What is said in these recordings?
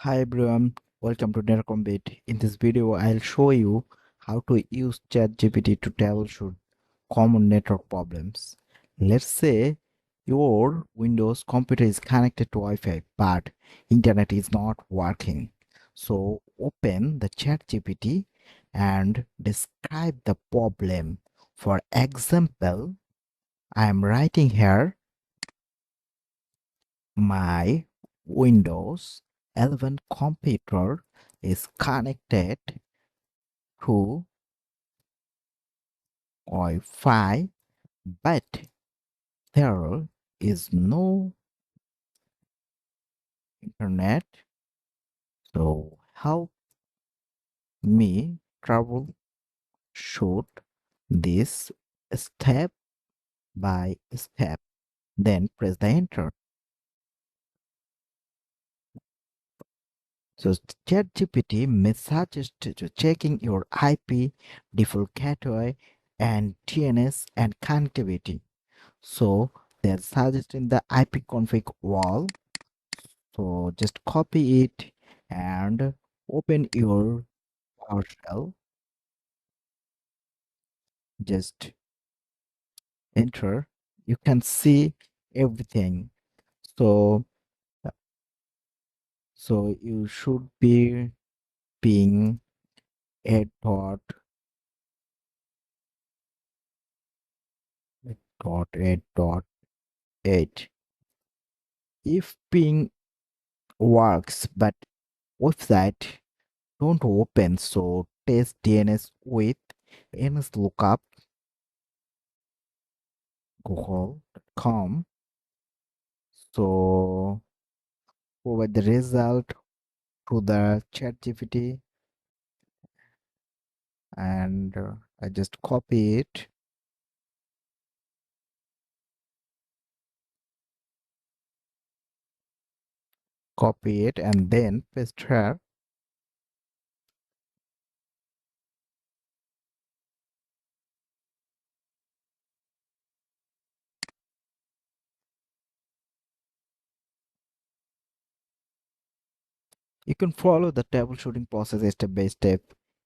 Hi everyone, welcome to Network. In this video, I'll show you how to use ChatGPT to troubleshoot common network problems. Let's say your Windows computer is connected to Wi-Fi, but internet is not working. So open the ChatGPT and describe the problem. For example, I am writing here my Windows 11 computer is connected to Wi-Fi, but there is no internet. So help me troubleshoot this step by step. Then press the enter. So ChatGPT may suggest to checking your IP, default gateway, and DNS and connectivity. So they're suggesting the IP config wall. So just copy it and open your PowerShell. Just enter. You can see everything. So you should be ping 8.8.8. If ping works but website don't open, so test DNS with nslookup google.com. So provide the result to the chat GPT, and I just copy it and then paste here. You can follow the troubleshooting process step by step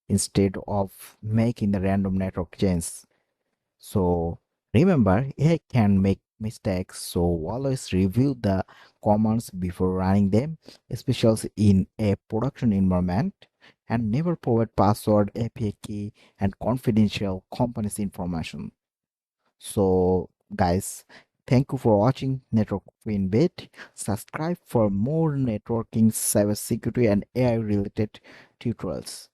instead of making the random network change. So remember, AI can make mistakes, so always review the commands before running them, especially in a production environment, and never provide password, API key, and confidential company's information. So, guys, thank you for watching Network in Bit. Subscribe for more networking, cybersecurity, and AI related tutorials.